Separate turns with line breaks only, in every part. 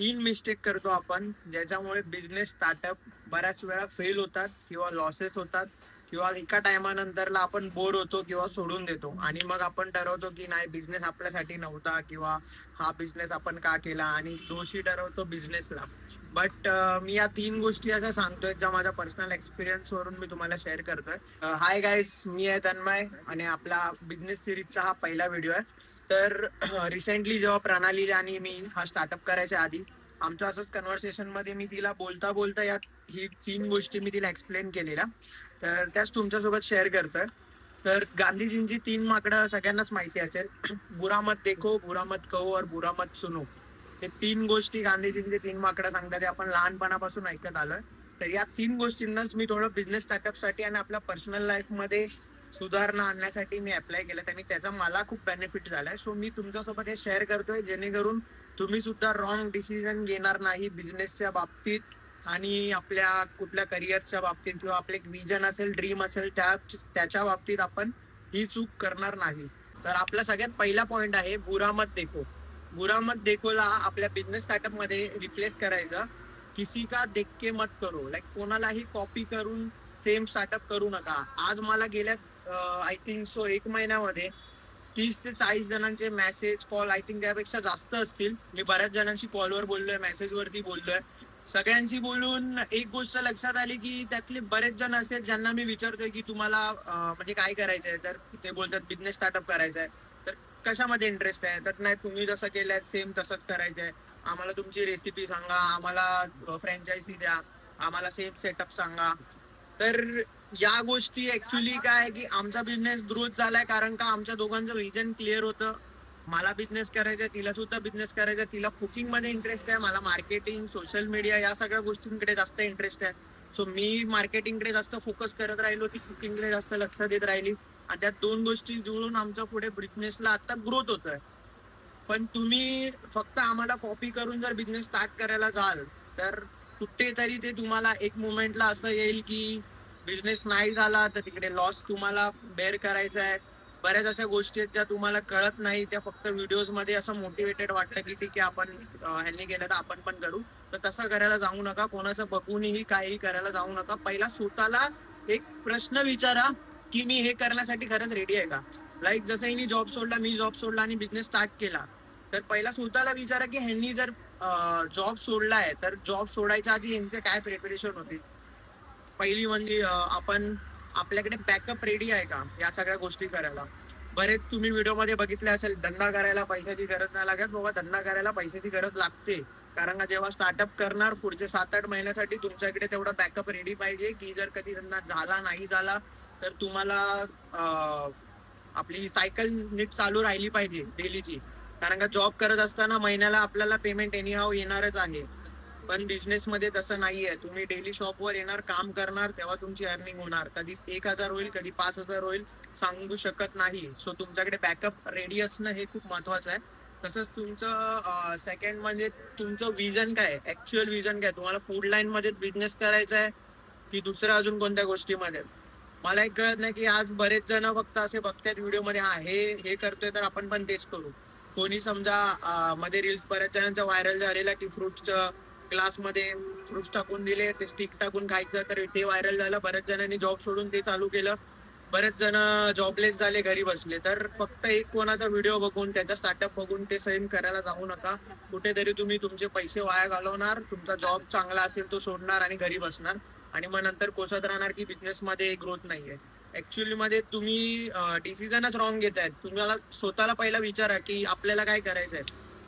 तीन मिस्टेक करतो आपण ज्याच्यामुळे बिझनेस स्टार्टअप बऱ्याच वेळा फेल होतात किंवा लॉसेस होतात किंवा एका टायमानंतरला आपण बोर होतो किंवा सोडून देतो आणि मग आपण ठरवतो की नाही बिझनेस आपल्यासाठी नव्हता किंवा हा बिझनेस आपण का केला आणि दोषी ठरवतो बिझनेसला. बट मी या तीन गोष्टी अशा सांगतोय ज्या माझ्या पर्सनल एक्सपिरियन्स वरून मी तुम्हाला शेअर करतोय. हाय गाईज, मी आहे तन्मय आणि आपला बिझनेस सिरीजचा हा पहिला व्हिडिओ आहे. तर रिसेंटली जेव्हा प्रणाली आणि मी हा स्टार्टअप करायच्या आधी आमचं असंच कन्व्हर्सेशन मध्ये मी तिला बोलता बोलता या ही तीन गोष्टी मी तिला एक्सप्लेन केलेल्या, तर त्याच तुमच्यासोबत शेअर करतोय. तर गांधीजींची तीन माकडं सगळ्यांनाच माहिती असेल. बुरा मत देखो, बुरा मत कहो और बुरा मत सुनो. हे तीन गोष्टी गांधीजींचे तीन माकडं सांगतात, ते आपण लहानपणापासून ऐकत आलोय. तर या तीन गोष्टींनाच मी थोडं बिझनेस स्टार्टअपसाठी आणि आपल्या पर्सनल लाईफमध्ये सुधारणा आणण्यासाठी मी अप्लाय केलं आणि त्याचा मला खूप बेनिफिट झालाय. सो मी तुमच्यासोबत हे शेअर करतोय जेणेकरून तुम्ही सुद्धा रॉंग डिसिजन घेणार नाही बिझनेसच्या बाबतीत आणि आपल्या कुठल्या करिअरच्या बाबतीत किंवा आपले एक विजन असेल, ड्रीम असेल, त्याच्या बाबतीत आपण ही चूक करणार नाही. तर आपला सगळ्यात पहिला पॉइंट आहे बुरा मत देखो. बुरा मत देखोला आपल्या बिझनेस स्टार्टअप मध्ये रिप्लेस करायचं किसी का देख के मत करो. लाईक कोणालाही कॉपी करून सेम स्टार्टअप करू नका. आज मला गेल्या आय थिंक सो एक महिन्यामध्ये 30 ते 40 जणांचे मेसेज कॉल आय थिंक त्यापेक्षा जास्त असतील. मी बऱ्याच जणांशी कॉलवर बोललोय, मेसेजवरती बोललोय. सगळ्यांशी बोलून एक गोष्ट लक्षात आली की त्यातले बरेच जण असे ज्यांना मी विचारतोय की तुम्हाला म्हणजे काय करायचंय, तर ते बोलतात बिझनेस स्टार्टअप करायचंय. तर कशामध्ये इंटरेस्ट आहे, तर नाही तुम्ही जसं केलंय सेम तसंच करायचंय. आम्हाला तुमची रेसिपी सांगा, आम्हाला फ्रँचायझी द्या, आम्हाला सेम सेटअप सांगा. तर या गोष्टी ऍक्च्युली काय की आमचा बिझनेस ग्रोथ झालाय कारण का आमच्या दोघांचं विजन क्लिअर होतं. मला बिझनेस करायचा, तिला सुद्धा बिझनेस करायचा. तिला कुकिंग मध्ये इंटरेस्ट आहे, मला मार्केटिंग, सोशल मीडिया या सगळ्या गोष्टींकडे जास्त इंटरेस्ट आहे. सो मी मार्केटिंगकडे जास्त फोकस करत राहिलो, ती कुकिंगकडे जास्त लक्ष देत राहिली आणि त्या दोन गोष्टी जुळून आमच्या पुढे बिझनेसला आता ग्रोथ होतोय. पण तुम्ही फक्त आम्हाला कॉपी करून जर बिझनेस स्टार्ट करायला जाल तर कुठेतरी ते तुम्हाला एक मोमेंटला असं येईल की बिझनेस नाही झाला तर तिकडे लॉस तुम्हाला बेअर करायचा आहे. बऱ्याच अशा गोष्टी आहेत ज्या तुम्हाला कळत नाही, त्या फक्त व्हिडिओज मध्ये असं मोटिवेटेड वाटतं की ठीक आहे आपण ह्यांनी केलं तर आपण पण करू. तर तसं करायला जाऊ नका, कोणाचं बघूनही काही करायला जाऊ नका. पहिला स्वतःला एक प्रश्न विचारा की मी हे करण्यासाठी खरंच रेडी आहे का. लाईक जसं हिने जॉब सोडला, मी जॉब सोडला आणि बिझनेस स्टार्ट केला, तर पहिला स्वतःला विचारा की ह्यांनी जर जॉब सोडलाय तर जॉब सोडायच्या आधी यांचे काय प्रिपरेशन होते. पहिली म्हणजे आपण आपल्याकडे बॅकअप रेडी आहे का या सगळ्या गोष्टी करायला. बरेच तुम्ही व्हिडिओ मध्ये बघितले असेल, धंदा करायला पैशाची गरज नाही लागत. बाबा धंदा करायला पैशाची गरज लागते, कारण का जेव्हा स्टार्टअप करणार पुढचे 7-8 महिन्यासाठी तुमच्याकडे तेवढा बॅकअप रेडी पाहिजे की जर कधी धंदा झाला नाही झाला तर तुम्हाला आपली सायकल नीट चालू राहिली पाहिजे डेलीची. कारण का जॉब करत असताना महिन्याला आपल्याला पेमेंट एनी हाव येणारच आहे. पण बिझनेस मध्ये तसं नाहीये. तुम्ही डेली शॉपवर येणार, काम करणार, तेव्हा तुमची अर्निंग होणार. कधी 1,000 होईल, कधी 5,000 होईल, सांगू शकत नाही. सो तुमच्याकडे बॅकअप रेडी असणं हे खूप महत्वाचं आहे. तसंच तुमचं सेकंड म्हणजे तुमचं विजन काय, ऍक्च्युअल विजन काय. तुम्हाला फूड लाईन मध्ये बिझनेस करायचा आहे की दुसऱ्या अजून कोणत्या गोष्टीमध्ये. मला एक कळत नाही की आज बरेच जण फक्त असे बघतात व्हिडिओ मध्ये, हा हे हे करतोय तर आपण पण तेच करू. कोणी समजा मध्ये रील्स बऱ्याच जणांचा व्हायरल झालेला की फ्रुट्सचं ग्लासमध्ये फ्रुट्स टाकून दिले, ते स्टिक टाकून खायचं, तर ते व्हायरल झालं. बऱ्याच जणांनी जॉब सोडून ते चालू केलं. बरेच जण जॉबलेस झाले, घरी बसले. तर फक्त एक कोणाचा व्हिडिओ बघून त्याचा स्टार्टअप बघून ते सेम करायला जाऊ नका. कुठेतरी तुम्ही तुमचे पैसे वाया घालवणार, तुमचा जॉब चांगला असेल तो सोडणार आणि घरी बसणार आणि मग नंतर कोसत राहणार की बिझनेस मध्ये ग्रोथ नाहीये. ऍक्च्युअली मध्ये तुम्ही डिसिजनच रॉंग घेतायत. तुम्हाला स्वतःला पहिला विचारा की आपल्याला काय करायचंय.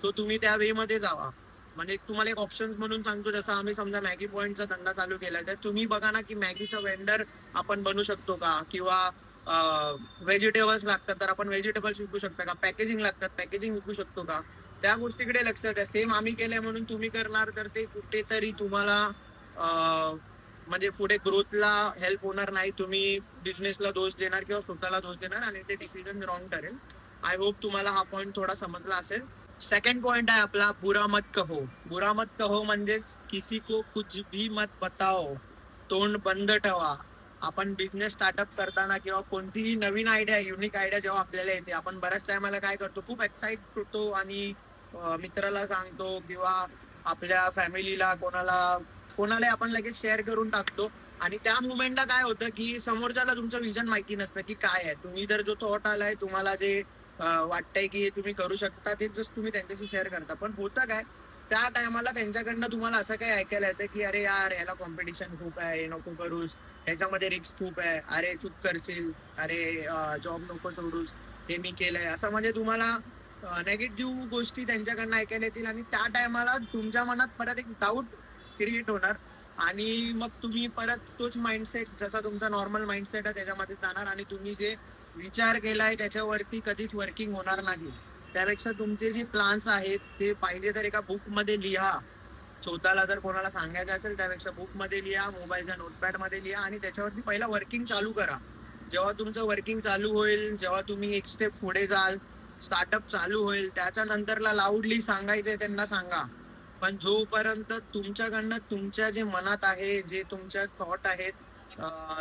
सो तुम्ही त्या वे मध्ये जावा. म्हणजे तुम्हाला एक ऑप्शन म्हणून सांगतो, जसं आम्ही समजा मॅगी पॉइंटचा धंदा चालू केलाय, तर तुम्ही बघा ना की मॅगीचा वेंडर आपण बनू शकतो का, किंवा व्हेजिटेबल्स लागतात तर आपण व्हेजिटेबल्स विकू शकता का, पॅकेजिंग लागतात पॅकेजिंग विकू शकतो का. त्या गोष्टीकडे लक्ष द्या. सेम आम्ही केलंय म्हणून तुम्ही करणार तर ते कुठेतरी तुम्हाला म्हणजे पुढे ग्रोथला हेल्प होणार नाही. तुम्ही बिझनेसला दोष देणार किंवा स्वतःला दोष देणार आणि ते डिसिजन रॉंग ठरेल. आय होप तुम्हाला हा पॉईंट थोडा समजला असेल. सेकंड पॉइंट आहे आपला बुरा मत कहो. बुरा मत कहो म्हणजेच किसी को कुछ भी मत बताओ, तोंड बंद ठेवा. आपण बिझनेस स्टार्टअप करताना किंवा कोणतीही नवीन आयडिया, युनिक आयडिया जेव्हा आपल्याला येते, आपण बऱ्याच टायमाला काय करतो, खूप एक्साइट होतो आणि मित्राला सांगतो किंवा आपल्या फॅमिलीला कोणाला आपण लगेच शेअर करून टाकतो. आणि त्या मुवमेंटला काय होतं की समोरच्याला तुमचं विजन माहिती नसतं की काय आहे. तुम्ही जर जो थॉट आलाय तुम्हाला जे वाटतंय की हे तुम्ही करू शकता ते जस्ट तुम्ही त्यांच्याशी शेअर करता. पण होतं काय, त्या टायमाला त्यांच्याकडनं तुम्हाला असं काही ऐकायला येतं की अरे यार ह्याला कॉम्पिटिशन खूप आहे, हे नको करूस, ह्याच्यामध्ये रिस्क खूप आहे, अरे चूक करशील, अरे जॉब नको सोडूस, हे मी केलंय, असं म्हणजे तुम्हाला नेगेटिव्ह गोष्टी त्यांच्याकडनं ऐकायला येतील. आणि त्या टायमाला तुमच्या मनात परत एक डाऊट क्रिएट होणार. आणि मग तुम्ही परत तोच माइंडसेट, जसा तुमचा नॉर्मल माइंडसेट आहे त्याच्यामध्ये जाणार आणि तुम्ही जे विचार केलाय त्याच्यावरती कधीच वर्किंग होणार नाही. त्यापेक्षा तुमचे जे प्लान्स आहेत ते पाहिजे तर एका बुक मध्ये लिहा. स्वतःला जर कोणाला सांगायचं असेल त्यापेक्षा बुक मध्ये लिहा, मोबाईलच्या नोटपॅड मध्ये लिहा आणि त्याच्यावरती पहिला वर्किंग चालू करा. जेव्हा तुमचं वर्किंग चालू होईल, जेव्हा तुम्ही एक स्टेप पुढे जाल, स्टार्टअप चालू होईल, त्याच्या नंतरला लाऊडली सांगायचंय त्यांना सांगा. पण जोपर्यंत तुमच्याकडनं तुमच्या जे मनात आहे, जे तुमच्या थॉट आहेत,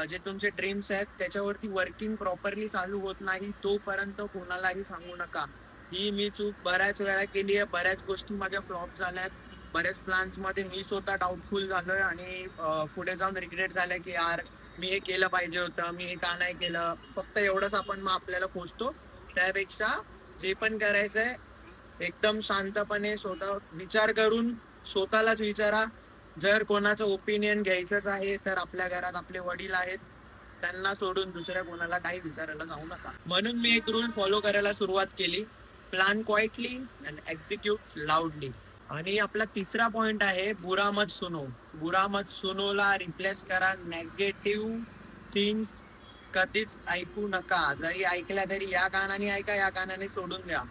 जे तुमचे ड्रीम्स आहेत त्याच्यावरती वर्किंग प्रॉपरली चालू होत नाही तोपर्यंत कोणालाही सांगू नका. ही मी चूक बऱ्याच वेळा केली आहे. बऱ्याच गोष्टी माझ्या फ्लॉप झाल्यात. बऱ्याच प्लॅन्स मध्ये मी स्वतः डाऊटफुल झालोय आणि पुढे जाऊन रिग्रेट झालंय की यार मी हे केलं पाहिजे होतं, मी हे का नाही केलं. फक्त एवढंच आपण मग आपल्याला पोचतो. त्यापेक्षा जे पण करायचंय एकदम शांतपणे स्वतः विचार करून स्वतःलाच विचारा. जर कोणाचं ओपिनियन घ्यायचंच आहे तर आपल्या घरात आपले वडील आहेत, त्यांना सोडून दुसऱ्या कोणाला काही विचारायला जाऊ नका. म्हणून मी एक रूल फॉलो करायला सुरुवात केली, प्लॅन क्वाइटली अँड एक्झिक्यूट लाऊडली. आणि आपला तिसरा पॉइंट आहे बुरा मत सुनो. बुरा मत सुनोला रिप्लेस करा नेगेटिव्ह थिंग्स. कधीच ऐकू नका. जरी ऐकल्या तरी या कानाने ऐका, या कानाने सोडून द्या.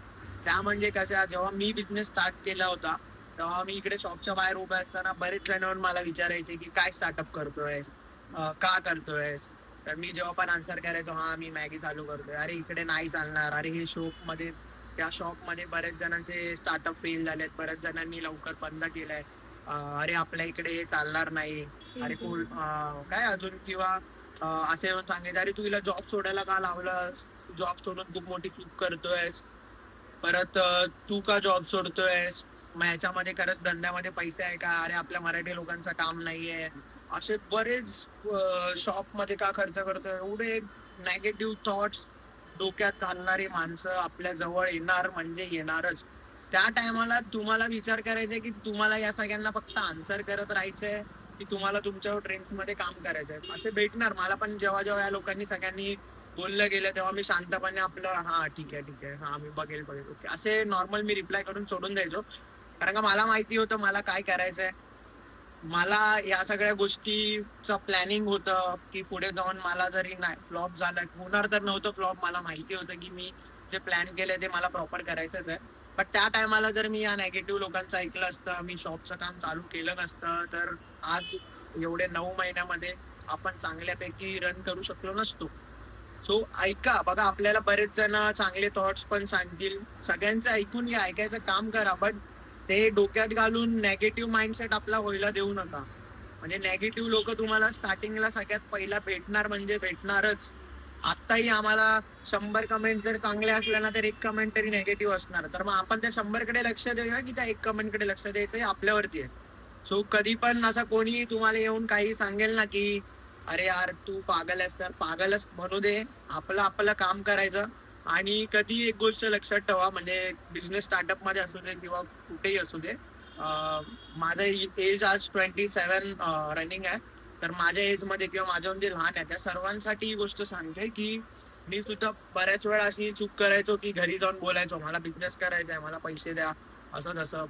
त्या म्हणजे कशा, जेव्हा मी बिझनेस स्टार्ट केला होता तेव्हा मी इकडे शॉपच्या बाहेर उभा असताना बरेच जण मला विचारायचे की काय स्टार्टअप करतोयस, का करतोयस. तर मी जेव्हा पण आन्सर करायचो हा मी मॅगी चालू करतोय, अरे इकडे नाही चालणार, अरे हे शॉप मध्ये, त्या शॉप मध्ये बरेच जणांचे स्टार्टअप फेल झालेत, बऱ्याच जणांनी लवकर बंद केलंय, अरे आपल्या इकडे हे चालणार नाही, अरे काय अजून, किंवा असे येऊन सांगायचे अरे तू हिला जॉब सोडायला का लावलं, जॉब सोडून खूप मोठी चूक करतोयस, परत तू का जॉब सोडतोयस, मग ह्याच्यामध्ये खरंच धंद्यामध्ये पैसे आहे का, अरे आपल्या मराठी लोकांचं काम नाहीये, असे बरेच शॉप मध्ये का खर्च करतोय, एवढे नेगेटिव्ह थॉट्स डोक्यात घालणारी माणसं आपल्या जवळ येणार म्हणजे येणारच. त्या टायमाला तुम्हाला विचार करायचा की तुम्हाला या सगळ्यांना फक्त आन्सर करत राहायचंय की तुम्हाला तुमच्या ड्रीम्स मध्ये काम करायचंय. असे भेटणार मला पण. जेव्हा जेव्हा या लोकांनी सगळ्यांनी बोललं गेलं तेव्हा मी शांतपणे आपलं हा ठीक आहे हा मी बघेल ओके असे नॉर्मल मी रिप्लाय करून सोडून द्यायचो. कारण का मला माहिती होतं मला काय करायचंय. मला या सगळ्या गोष्टीचं प्लॅनिंग होतं की पुढे जाऊन मला जरी नाही फ्लॉप झालं, होणार तर नव्हतं फ्लॉप, मला माहिती होतं की मी जे प्लॅन केलंय ते मला प्रॉपर करायचंच आहे. बट त्या टायमाला जर मी या नेगेटिव्ह लोकांचं ऐकलं असतं, मी शॉपचं काम चालू केलं नसतं, तर आज एवढे 9 महिन्यामध्ये आपण चांगल्यापैकी रन करू शकलो नसतो. सो ऐका, बघा आपल्याला बरेच जण चांगले थॉट्स पण सांगतील, सगळ्यांचं ऐकून घ्या, ऐकायचं काम करा, बट ते डोक्यात घालून नेगेटिव्ह माइंडसेट आपला व्हायला देऊ नका. म्हणजे नेगेटिव्ह लोक तुम्हाला स्टार्टिंगला सगळ्यात पहिला भेटणार म्हणजे भेटणारच. आत्ताही आम्हाला 100 कमेंट जर चांगले असले ना तर एक कमेंट तरी नेगेटिव्ह असणार, तर मग आपण त्या 100 कडे लक्ष देऊया की त्या एक कमेंट कडे लक्ष द्यायचं हे आपल्यावरती आहे. सो कधी पण असं कोणी तुम्हाला येऊन काही सांगेल ना की अरे यार तू पागल आहेस, तर पागलच म्हणू दे, आपलं आपलं काम करायचं. आणि कधी एक गोष्ट लक्षात ठेवा, म्हणजे बिझनेस स्टार्टअप मध्ये असू दे किंवा कुठेही असू दे, माझं एज आज 27 रनिंग आहे. तर माझ्या एज मध्ये किंवा माझ्याहून जे लहान आहे त्या सर्वांसाठी ही गोष्ट सांगते की मी सुद्धा बऱ्याच वेळा अशी चूक करायचो की घरी जाऊन बोलायचो मला बिझनेस करायचा आहे, मला पैसे द्या, असं तसं.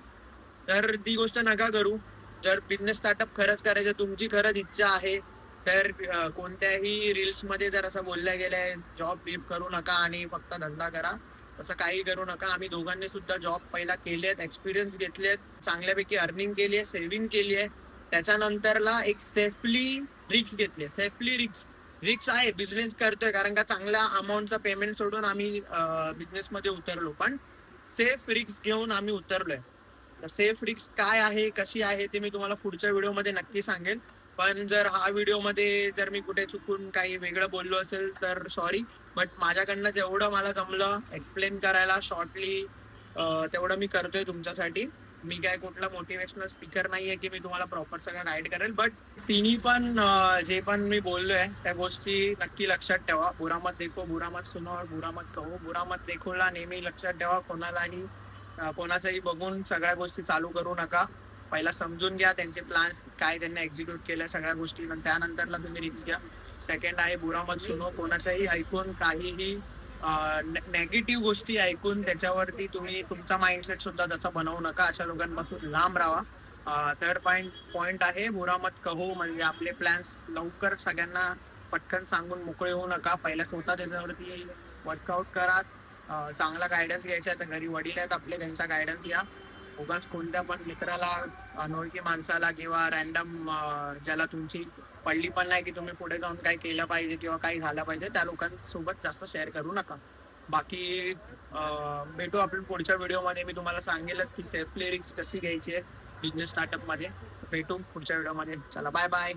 तर ती गोष्ट नका करू. जर बिझनेस स्टार्टअप खरंच करायचं, तुमची खरंच इच्छा आहे, तर कोणत्याही रील्स मध्ये जर असं बोलल्या गेलंय जॉब बीब करू नका आणि फक्त धंदा करा, असं काही करू नका. आम्ही दोघांनी सुद्धा जॉब पहिला केलेत, एक्सपिरियन्स घेतलेत, चांगल्यापैकी अर्निंग केली आहे, सेव्हिंग केली आहे, त्याच्यानंतरला एक सेफली रिक्स घेतली. सेफली रिक्स रिक्स आहे, बिझनेस करतोय कारण का चांगल्या अमाऊंटचा पेमेंट सोडून आम्ही बिझनेस मध्ये उतरलो, पण सेफ रिक्स घेऊन आम्ही उतरलोय. सेफ रिक्स काय आहे, कशी आहे ते मी तुम्हाला पुढच्या व्हिडिओमध्ये नक्की सांगेन. पण जर हा व्हिडिओमध्ये जर मी कुठे चुकून काही वेगळं बोललो असेल तर सॉरी. बट माझ्याकडनं जेवढं मला जमलं एक्सप्लेन करायला शॉर्टली तेवढं मी करतोय तुमच्यासाठी. मी काय कुठला मोटिवेशनल स्पीकर नाहीये की मी तुम्हाला प्रॉपर सगळं गाईड करेल, बट तिन्ही पण जे पण मी बोललोय त्या गोष्टी नक्की लक्षात ठेवा. बुरा मत देखो, बुरा मत सुनो और बुरा मत कहो. बुरा मत देखोला नेहमी लक्षात ठेवा. कोणालाही कोणाचंही बघून सगळ्या गोष्टी चालू करू नका. पहिला समजून घ्या त्यांचे प्लॅन्स काय, त्यांनी एक्झिक्यूट केल्या सगळ्या गोष्टी, त्यानंतरला तुम्ही रिस्क घ्या. सेकंड आहे बुरा मत सुनो. कोणाच्याही ऐकून काहीही नेगेटिव्ह गोष्टी ऐकून त्याच्यावरती तुम्ही तुमचा माइंडसेट सुद्धा तसा बनवू नका. अशा लोकांपासून लांब राहा. थर्ड पॉइंट आहे बुरा मत कहो, म्हणजे आपले प्लॅन्स लवकर सगळ्यांना पटकन सांगून मोकळे होऊ नका. पहिला स्वतः त्याच्यावरती वर्कआउट करा. चांगला गायडन्स घ्यायचा. तर घरी वडील आहेत आपले, त्यांचा गायडन्स घ्या. उगाच कोणत्या पण मित्राला, अनोळखी माणसाला किंवा रॅन्डम ज्याला तुमची पडली पण नाही की तुम्ही पुढे जाऊन काय केलं पाहिजे किंवा काही झालं पाहिजे, त्या लोकांसोबत जास्त शेअर करू नका. बाकी भेटू आपण पुढच्या व्हिडिओमध्ये. मी तुम्हाला सांगेलच की सेल्फ रिस्क कशी घ्यायची आहे बिझनेस स्टार्टअप मध्ये. भेटू पुढच्या व्हिडिओमध्ये. चला बाय बाय.